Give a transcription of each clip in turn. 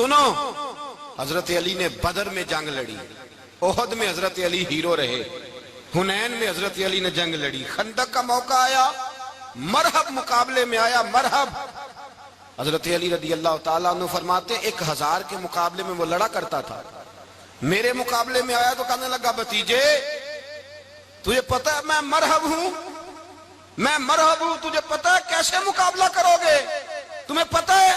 سنو، حضرت علی نے بدر میں جنگ لڑی، احد میں حضرت علی ہیرو رہے، حنین میں حضرت علی نے جنگ لڑی، خندق کا موقع آیا، مرحب مقابلے میں آیا، مرحب۔ حضرت علی رضی اللہ تعالیٰ عنہ فرماتے 1000 کے مقابلے میں وہ لڑا کرتا تھا، میرے مقابلے میں آیا تو کہنے لگا بھتیجے تجھے پتہ ہے میں مرحب ہوں، میں مرحب ہوں، تجھے پتہ ہے کیسے مقابلہ کرو گے، تمہیں پتہ ہے؟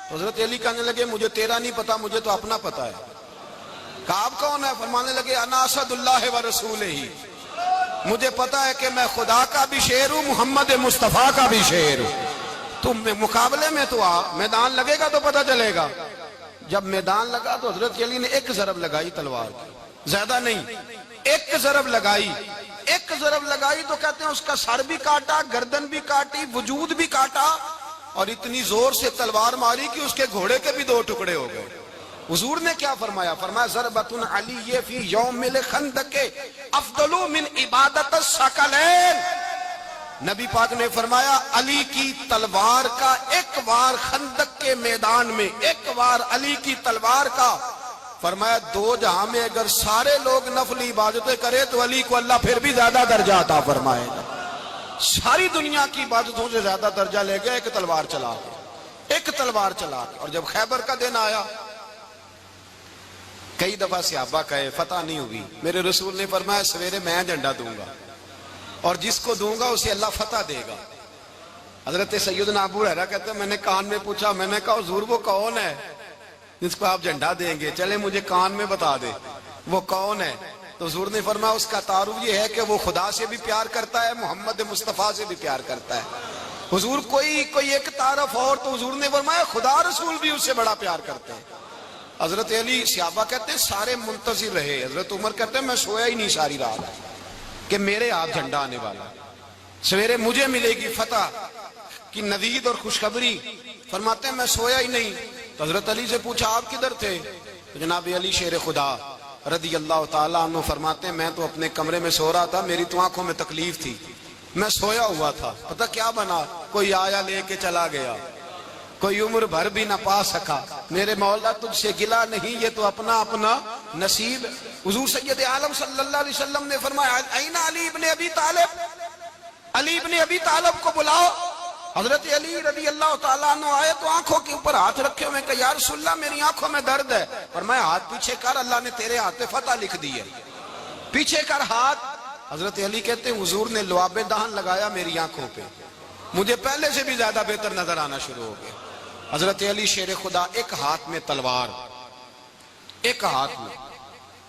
حضرت علی کہنے لگے مجھے تیرا نہیں پتا، مجھے تو اپنا پتہ ہے۔ کعب کون ہے؟ فرمانے لگے انا اسد اللہ و رسولہ، مجھے پتا ہے کہ میں خدا کا بھی شیر ہوں، محمد مصطفیٰ کا بھی شیر ہوں۔ تم مقابلے میں تو آ، میدان لگے گا تو پتہ چلے گا۔ جب میدان لگا تو حضرت علی نے ایک ضرب لگائی تلوار کی، زیادہ نہیں، ایک ضرب لگائی، ایک ضرب لگائی تو کہتے ہیں اس کا سر بھی کاٹا، گردن بھی کاٹی، وجود بھی کاٹا، اور اتنی زور سے تلوار ماری کہ اس کے گھوڑے کے بھی 2 ٹکڑے ہو گئے۔ حضور نے کیا فرمایا؟ فرمایا ضربۃ علی فی یوم الخندق افضل من عبادت الثقلین۔ نبی پاک نے فرمایا علی کی تلوار کا ایک وار خندق کے میدان میں، ایک وار علی کی تلوار کا، فرمایا 2 جہاں میں اگر سارے لوگ نفل عبادتیں کرے تو علی کو اللہ پھر بھی زیادہ درجہ عطا فرمائے گا۔ ساری دنیا کی عبادتوں سے زیادہ درجہ لے گیا ایک تلوار چلا کے، ایک تلوار چلا کے۔ اور جب خیبر کا دن آیا، کئی دفعہ صحابہ کہے فتح نہیں ہوگی، میرے رسول نے فرمایا سویرے میں جھنڈا دوں گا اور جس کو دوں گا اسے اللہ فتح دے گا۔ حضرت سیدنا ابو ہریرہ کہتے ہیں میں نے کان میں پوچھا، میں نے کہا حضور وہ کون ہے جس کو آپ جھنڈا دیں گے؟ چلے مجھے کان میں بتا دے وہ کون ہے۔ تو حضور نے فرمایا اس کا تعارف یہ ہے کہ وہ خدا سے بھی پیار کرتا ہے، محمد مصطفیٰ سے بھی پیار کرتا ہے۔ حضور کوئی ایک تعارف اور، تو حضور نے فرمایا خدا رسول بھی اس سے بڑا پیار کرتے ہیں۔ حضرت علی، صحابہ کہتے ہیں سارے منتظر رہے، حضرت عمر کہتے ہیں میں سویا ہی نہیں ساری رات کہ میرے ہاتھ جھنڈا آنے والا، سویرے مجھے ملے گی فتح کی نوید اور خوشخبری۔ فرماتے ہیں میں سویا ہی نہیں۔ تو حضرت علی سے پوچھا آپ کدھر تھے؟ تو جناب علی شیر خدا رضی اللہ تعالیٰ عنہ فرماتے ہیں میں تو اپنے کمرے میں سو رہا تھا، میری تو آنکھوں میں تکلیف تھی، میں سویا ہوا تھا، پتہ کیا بنا، کوئی آیا لے کے چلا گیا، کوئی عمر بھر بھی نہ پا سکا، میرے مولا تجھ سے گلا نہیں، یہ تو اپنا اپنا نصیب۔ حضور سید عالم صلی اللہ علیہ وسلم نے فرمایا این علی ابن ابی طالب، علی ابن ابی طالب کو بلاؤ۔ حضرت علی رضی اللہ تعالیٰ عنہ آئے تو آنکھوں کے اوپر ہاتھ رکھے ہوئے کہ یا رسول اللہ میری آنکھوں میں درد ہے، فرمایا ہاتھ پیچھے کر، اللہ نے تیرے ہاتھ پہ فتح لکھ دی ہے، پیچھے کر ہاتھ۔ حضرت علی کہتے ہیں حضور نے لعاب دہن لگایا میری آنکھوں پہ، مجھے پہلے سے بھی زیادہ بہتر نظر آنا شروع ہو گیا۔ حضرت علی شیر خدا، ایک ہاتھ میں تلوار، ایک ہاتھ میں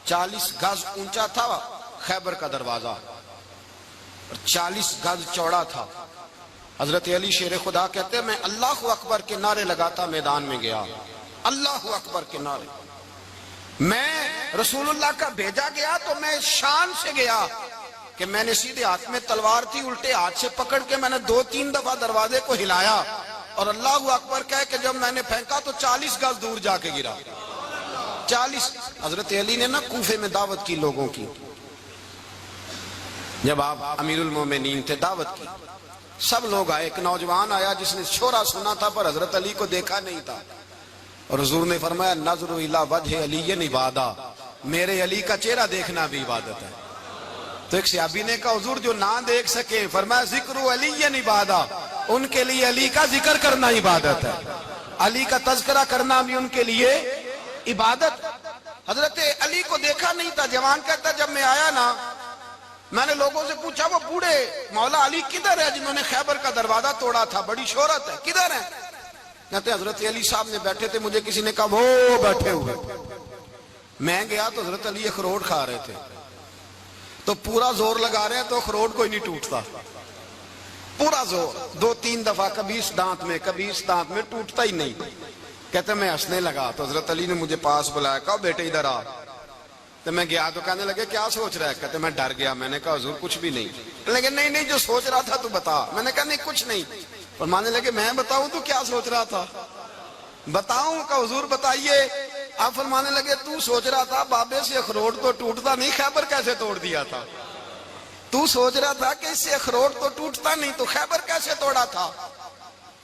40 گز اونچا تھا خیبر کا دروازہ، 40 گز چوڑا تھا۔ حضرت علی شیر خدا کہتے ہیں میں اللہ اکبر کے نعرے لگاتا میدان میں گیا، اللہ اکبر کے نعرے۔ میں رسول اللہ کا بھیجا گیا تو میں شان سے گیا کہ میں نے سیدھے ہاتھ میں تلوار تھی، الٹے ہاتھ سے پکڑ کے میں نے 2-3 دفعہ دروازے کو ہلایا اور اللہ اکبر کہہ کہ جب میں نے پھینکا تو 40 گز دور جا کے گرا، 40۔ حضرت علی نے نا کوفے میں دعوت کی لوگوں کی، جب آپ امیر المومنین تھے دعوت کی، سب لوگ آئے، ایک نوجوان آیا جس نے شورا سنا تھا پر حضرت علی کو دیکھا نہیں تھا، اور حضور نے فرمایا نظر الی وجہ علی عبادہ، میرے علی کا چہرہ دیکھنا بھی عبادت ہے۔ تو ایک صحابی نے کہا حضور جو نہ دیکھ سکے، فرمایا ذکر علی عبادہ، ان کے لیے علی کا ذکر کرنا عبادت ہے، علی کا تذکرہ کرنا بھی ان کے لیے عبادت۔ حضرت علی کو دیکھا نہیں تھا، جوان کہتا جب میں آیا نا میں نے لوگوں سے پوچھا وہ بوڑھے مولا علی کدھر ہے جنہوں نے خیبر کا دروازہ توڑا تھا، بڑی شہرت ہے، کدھر ہے؟ کہتے حضرت علی صاحب نے بیٹھے تھے، مجھے کسی نے کہا وہ بیٹھے ہوئے۔ میں گیا تو حضرت علی اخروٹ کھا رہے تھے، تو پورا زور لگا رہے ہیں تو اخروٹ کوئی نہیں ٹوٹتا، پورا زور 2-3 دفعہ، کبھی اس دانت میں کبھی اس دانت میں، ٹوٹتا ہی نہیں۔ کہتے میں ہنسنے لگا تو حضرت علی نے مجھے پاس بلایا، کہا بیٹے ادھر آ۔ تو میں گیا تو کہنے لگے کیا سوچ رہا ہے؟ کہتے میں ڈر گیا، میں نے کہا حضور کچھ بھی نہیں۔ لیکن نہیں جو سوچ رہا تھا تو بتا۔ میں نے کہا نہیں کچھ نہیں۔ فرمانے لگے میں بتاؤں تو کیا سوچ رہا تھا؟ بتاؤں؟ کہ حضور بتائیے۔ آپ فرمانے لگے تو سوچ رہا تھا بابے سے اخروٹ تو ٹوٹتا نہیں، خیبر کیسے توڑ دیا تھا؟ تو سوچ رہا تھا کہ اس سے اخروٹ تو ٹوٹتا نہیں تو خیبر کیسے توڑا تھا؟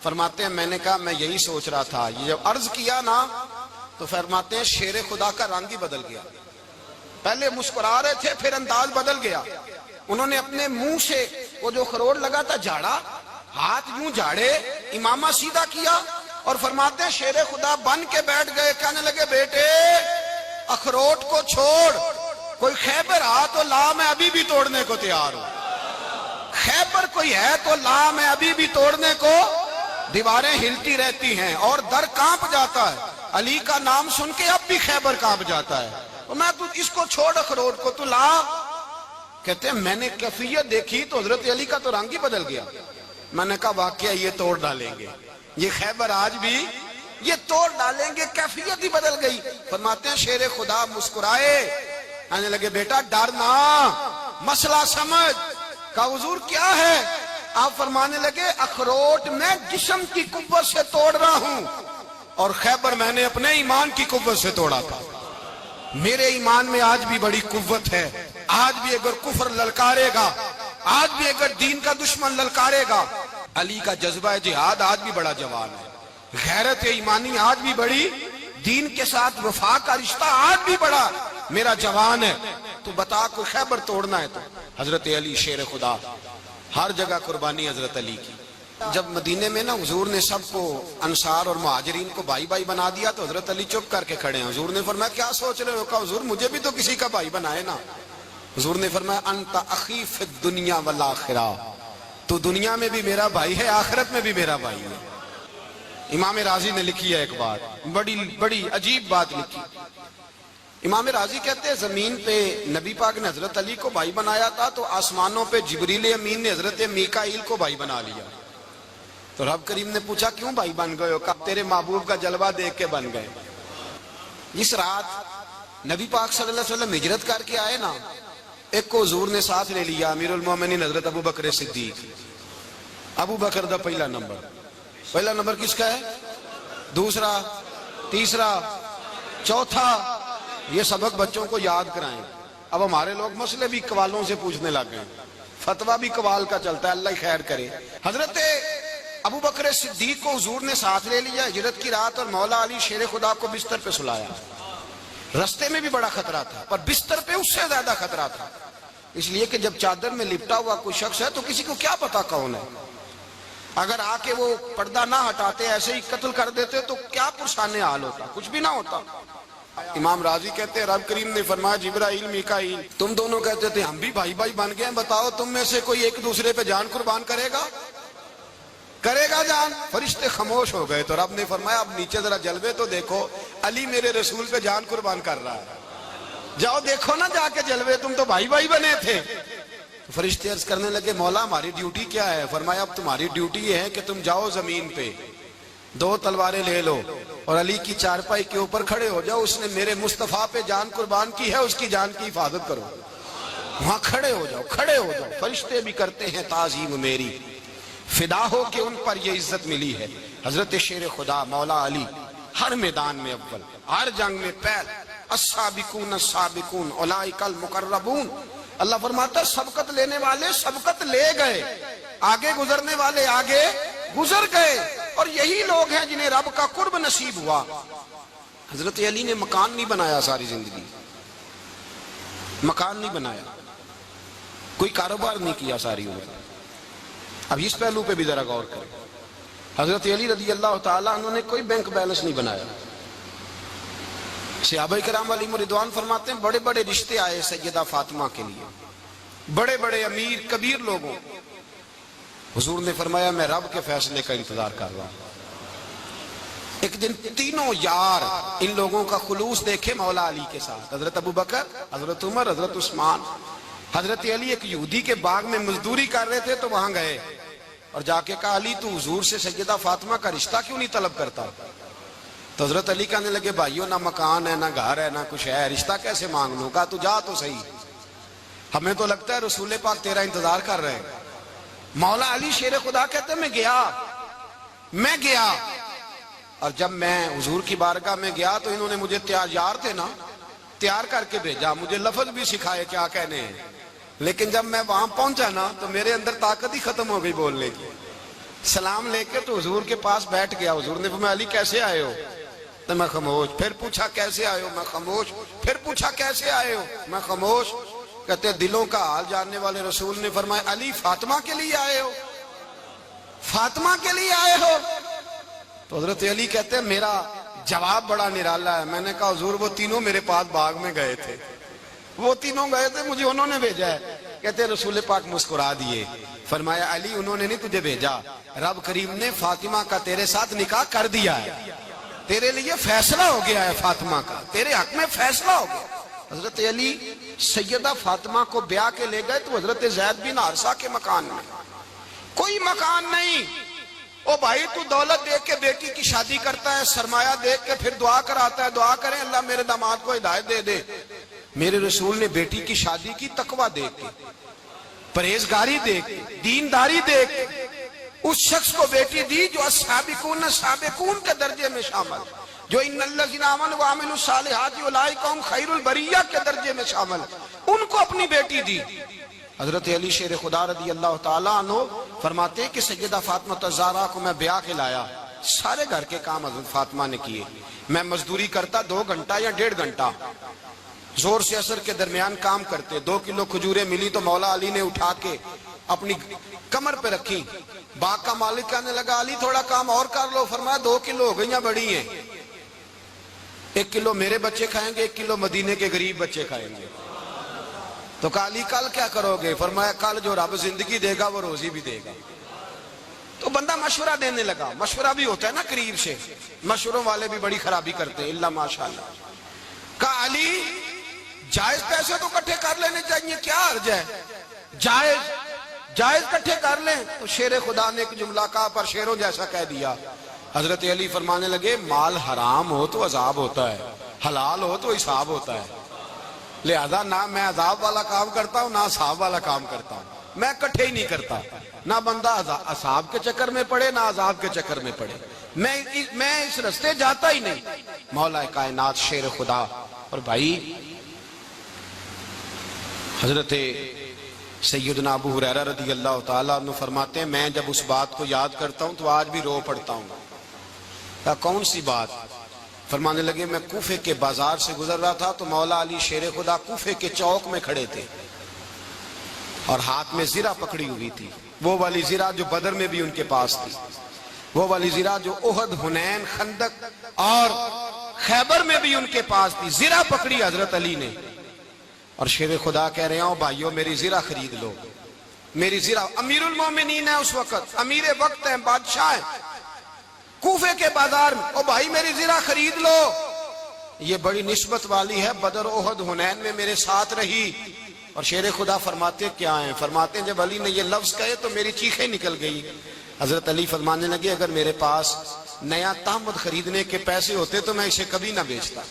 فرماتے ہیں میں نے کہا میں یہی سوچ رہا تھا، یہ جب عرض کیا نا تو فرماتے ہیں شیر خدا کا رنگ ہی بدل گیا. پہلے مسکرا رہے تھے پھر انداز بدل گیا. انہوں نے اپنے منہ سے وہ جو خروٹ لگا تھا جھاڑا, ہاتھ یوں جھاڑے, امامہ سیدھا کیا اور فرماتے ہیں شیر خدا بن کے بیٹھ گئے. کہنے لگے بیٹے اخروٹ کو چھوڑ, کوئی خیبر آ تو لا, میں ابھی بھی توڑنے کو تیار ہوں. خیبر کوئی ہے تو لا, میں ابھی بھی توڑنے کو. دیواریں ہلتی رہتی ہیں اور در کانپ جاتا ہے. علی کا نام سن کے اب بھی خیبر کانپ جاتا ہے. میں تو اس کو چھوڑ اخروٹ کو, تو لا. کہتے ہیں میں نے کیفیت دیکھی تو حضرت علی کا تو رنگ ہی بدل گیا. میں نے کہا واقعہ یہ توڑ ڈالیں گے, یہ خیبر آج بھی یہ توڑ ڈالیں گے, کیفیت ہی بدل گئی. فرماتے ہیں شیر خدا مسکرائے, آنے لگے بیٹا ڈرنا, مسئلہ سمجھ. کہا حضور کیا ہے؟ آپ فرمانے لگے اخروٹ میں جسم کی قوت سے توڑ رہا ہوں اور خیبر میں نے اپنے ایمان کی قوت سے توڑا تھا. میرے ایمان میں آج بھی بڑی قوت ہے. آج بھی اگر کفر للکارے گا, آج بھی اگر دین کا دشمن للکارے گا, علی کا جذبہ جہاد آج بھی بڑا جوان ہے. غیرت ایمانی آج بھی بڑی, دین کے ساتھ وفا کا رشتہ آج بھی بڑا میرا جوان ہے. تو بتا کوئی خیبر توڑنا ہے تو حضرت علی شیر خدا, ہر جگہ قربانی حضرت علی کی. جب مدینے میں نا حضور نے سب کو انصار اور مہاجرین کو بھائی بھائی بنا دیا تو حضرت علی چپ کر کے کھڑے ہیں. حضور نے فرمایا کیا سوچ رہے ہو؟ کہا حضور مجھے بھی تو کسی کا بھائی بنائے نا. حضور نے فرمایا انت اخی فی الدنیا والآخرہ, تو دنیا میں بھی میرا بھائی ہے, آخرت میں بھی میرا بھائی ہے. امام راضی نے لکھی ہے ایک بات, بڑی عجیب بات لکھی. امام راضی کہتے ہیں زمین پہ نبی پاک نے حضرت علی کو بھائی بنایا تھا تو آسمانوں پہ جبریل امین نے حضرت میکائیل کو بھائی بنا لیا. تو رب کریم نے پوچھا کیوں بھائی بن گئے ہو؟ کہا تیرے محبوب کا جلوہ دیکھ کے بن گئے. جس رات نبی پاک صلی اللہ علیہ وسلم ہجرت کر کے آئے نا, ایک کو حضور نے ساتھ لے لیا, امیر المومنین حضرت ابو بکر صدیق. ابو بکر دا پہلا نمبر کس کا ہے؟ دوسرا, تیسرا, چوتھا. یہ سبق بچوں کو یاد کرائیں. اب ہمارے لوگ مسئلے بھی قوالوں سے پوچھنے لگ گئے, فتویٰ بھی قوال کا چلتا ہے, اللہ خیر کرے. حضرت ابو بکر صدیق کو حضور نے ساتھ لے لیا ہجرت کی رات, اور مولا علی شیر خدا کو بستر پہ سلایا. رستے میں بھی بڑا خطرہ تھا پر بستر پہ اس سے زیادہ خطرہ تھا, اس لیے کہ جب چادر میں لپٹا ہوا کوئی شخص ہے تو کسی کو کیا پتا کون ہے. اگر آ کے وہ پردہ نہ ہٹاتے ایسے ہی قتل کر دیتے تو کیا پرسان حال ہوتا, کچھ بھی نہ ہوتا. امام راضی کہتے ہیں رب کریم نے فرمایا جبرائیل میکائیل تم دونوں کہتے تھے ہم بھی بھائی بھائی بن گئے ہیں, بتاؤ تم میں سے کوئی ایک دوسرے پہ جان قربان کرے گا جان؟ فرشتے خاموش ہو گئے. تو رب نے فرمایا اب نیچے ذرا جلوے تو دیکھو, علی میرے رسول پہ جان قربان کر رہا ہے, جاؤ دیکھو نا جا کے جلوے, تم تو بھائی بھائی بنے تھے. فرشتے عرض کرنے لگے مولا ہماری ڈیوٹی کیا ہے؟ فرمایا اب تمہاری ڈیوٹی یہ ہے کہ تم جاؤ زمین پہ, 2 تلواریں لے لو اور علی کی چارپائی کے اوپر کھڑے ہو جاؤ. اس نے میرے مصطفیٰ پہ جان قربان کی ہے, اس کی جان کی حفاظت کرو. وہاں کھڑے ہو جاؤ. فرشتے بھی کرتے ہیں تعظیم میری, فدا ہو کہ ان پر یہ عزت ملی ہے. حضرت شیر خدا مولا علی ہر میدان میں اول, ہر جنگ میں پہل. السابقون السابقون اولئک المقربون. اللہ فرماتا ہے سبقت لینے والے سبقت لے گئے, آگے گزرنے والے آگے گزر گئے, اور یہی لوگ ہیں جنہیں رب کا قرب نصیب ہوا. حضرت علی نے مکان نہیں بنایا ساری زندگی, مکان نہیں بنایا, کوئی کاروبار نہیں کیا ساری عمر. اب اس پہلو پہ بھی ذرا غور کریں. حضرت علی رضی اللہ تعالیٰ انہوں نے کوئی بینک بیلنس نہیں بنایا. صحابہ کرام علیہم رضوان فرماتے ہیں بڑے بڑے رشتے آئے سیدہ فاطمہ کے لیے, بڑے بڑے امیر کبیر لوگوں. حضور نے فرمایا میں رب کے فیصلے کا انتظار کر رہا ہوں. ایک دن تینوں یار ان لوگوں کا خلوص دیکھے مولا علی کے ساتھ, حضرت ابو بکر, حضرت عمر, حضرت عثمان. حضرت علی ایک یہودی کے باغ میں مزدوری کر رہے تھے تو وہاں گئے اور جا کے کہا علی تو حضور سے سیدہ فاطمہ کا رشتہ کیوں نہیں طلب کرتا؟ تو حضرت علی کہنے لگے بھائیو نہ مکان ہے نہ گھر ہے نہ کچھ ہے, رشتہ کیسے مانگ لوں؟ کہا تو جا تو صحیح, ہمیں تو لگتا ہے رسول پاک تیرا انتظار کر رہے ہیں. مولا علی شیر خدا کہتے میں گیا اور جب میں حضور کی بارگاہ میں گیا تو انہوں نے مجھے تیار تھے نا, تیار کر کے بھیجا, مجھے لفظ بھی سکھائے کیا کہنے ہیں. لیکن جب میں وہاں پہنچا نا تو میرے اندر طاقت ہی ختم ہو گئی بولنے کی. سلام لے کے تو حضور کے پاس بیٹھ گیا. حضور نے فرمایا علی کیسے آئے ہو؟ تو میں خاموش. پھر پوچھا کیسے آئے ہو؟ میں خاموش. پھر پوچھا کیسے آئے ہو؟ میں خاموش. کہتے دلوں کا حال جاننے والے رسول نے فرمایا علی فاطمہ کے لیے آئے ہو؟ فاطمہ کے لیے آئے ہو؟ تو حضرت علی کہتے ہیں میرا جواب بڑا نرالا ہے. میں نے کہا حضور وہ تینوں میرے پاس باغ میں گئے تھے, وہ تینوں گئے تھے, مجھے انہوں نے بھیجا ہے. کہتے رسول پاک مسکرا دیے, فرمایا علی انہوں نے نہیں تجھے بھیجا, رب کریم نے فاطمہ کا تیرے ساتھ نکاح کر دیا ہے, تیرے لیے فیصلہ ہو گیا ہے فاطمہ کا, تیرے حق میں فیصلہ ہو گیا. حضرت علی سیدہ فاطمہ کو بیاہ کے لے گئے تو حضرت زید بن حارثہ کے مکان میں, کوئی مکان نہیں. او بھائی تو دولت دیکھ کے بیٹی کی شادی کرتا ہے, سرمایہ دیکھ کے پھر دعا کراتا ہے, دعا کریں اللہ میرے داماد کو ہدایت دے دے. میرے رسول نے بیٹی کی شادی کی تقوی دیکھ کے, پرہیزگاری دیکھ کے, دینداری دیکھ کے اس شخص کو بیٹی دی جو السابقون السابقون کے درجے میں شامل, جو ان الذین آمنوا وعملوا الصالحات اولئک هم خیر البریہ کے درجے میں شامل, ان کو اپنی بیٹی دی. حضرت علی شیر خدا رضی اللہ تعالیٰ عنہ فرماتے ہیں کہ سیدہ فاطمہ الزہرا کو میں بیاہ کے لایا, سارے گھر کے کام حضرت فاطمہ نے کیے. میں مزدوری کرتا 2 گھنٹہ یا 1.5 گھنٹہ, زور سے عصر کے درمیان کام کرتے. 2 کلو کھجوریں ملی تو مولا علی نے اٹھا کے اپنی کمر پہ رکھی. باغ کا مالک کہنے لگا علی تھوڑا کام اور کر لو. فرمایا 2 کلو ہو گئیاں بڑی ہیں, 1 کلو میرے بچے کھائیں گے, 1 کلو مدینے کے غریب بچے کھائیں گے. تو کہا علی کل کیا کرو گے؟ فرمایا کل جو رب زندگی دے گا وہ روزی بھی دے گا. تو بندہ مشورہ دینے لگا. مشورہ بھی ہوتا ہے نا قریب سے, مشوروں والے بھی بڑی خرابی کرتے ہیں اللہ ماشاءاللہ. کہا علی جائز پیسے تو کٹھے کر لینے چاہیے, کیا حرج ہے, جائز کٹھے کر لیں. تو شیر خدا نے ایک جملہ کہا پر شیروں جیسا کہہ دیا. حضرت علی فرمانے لگے مال حرام ہو تو عذاب ہوتا ہے, حلال ہو تو حساب ہوتا ہے. لہذا نہ میں عذاب والا کام کرتا ہوں نہ حساب والا کام کرتا ہوں, میں کٹھے ہی نہیں کرتا. نہ بندہ حساب کے چکر میں پڑے نہ عذاب کے چکر میں پڑے, میں اس رستے جاتا ہی نہیں. مولا کائنات شیر خدا. اور بھائی حضرت سیدنا ابو ہریرہ رضی اللہ تعالیٰ عنہ فرماتے ہیں میں جب اس بات کو یاد کرتا ہوں تو آج بھی رو پڑتا ہوں. کہا کون سی بات؟ فرمانے لگے میں کوفے کے بازار سے گزر رہا تھا تو مولا علی شیر خدا کوفے کے چوک میں کھڑے تھے اور ہاتھ میں زرہ پکڑی ہوئی تھی, وہ والی زرہ جو بدر میں بھی ان کے پاس تھی, وہ والی زرہ جو احد, حنین, خندق اور خیبر میں بھی ان کے پاس تھی. زرہ پکڑی حضرت علی نے اور شیر خدا کہہ رہے ہیں بھائیو میری زرہ خرید لو. میری زرہ, امیر المومنین ہے اس وقت, امیر وقت ہیں, بادشاہ ہیں, کوفے کے بازار میں, او بھائی میری زرہ خرید لو. یہ بڑی نسبت والی ہے, بدر, احد, حنین میں میرے ساتھ رہی. اور شیر خدا فرماتے کیا ہیں؟ فرماتے ہیں جب علی نے یہ لفظ کہے تو میری چیخیں نکل گئی. حضرت علی فرمانے لگے اگر میرے پاس نیا تامد خریدنے کے پیسے ہوتے تو میں اسے کبھی نہ بیچتا,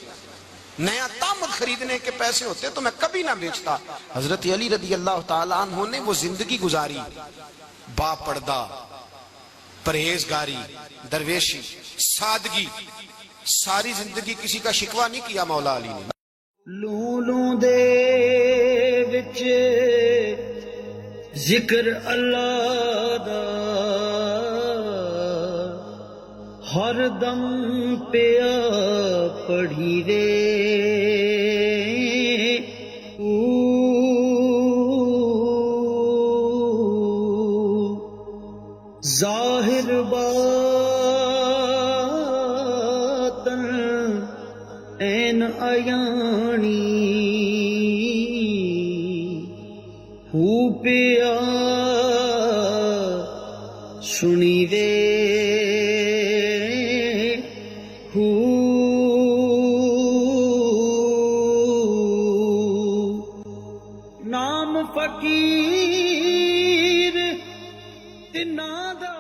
نیا تامد خریدنے کے پیسے ہوتے تو میں کبھی نہ بیچتا. حضرت علی رضی اللہ تعالیٰ عنہ نے وہ زندگی گزاری, با پردہ, پرہیزگاری, درویشی, سادگی, ساری زندگی کسی کا شکوہ نہیں کیا مولا علی نے. لولوں دے وچ ذکر اللہ دا ہر دم پیا پڑھی رے, ظاہر باطن این عیانی ہو پیا سنی وے ہو نام فقیر تے نام دا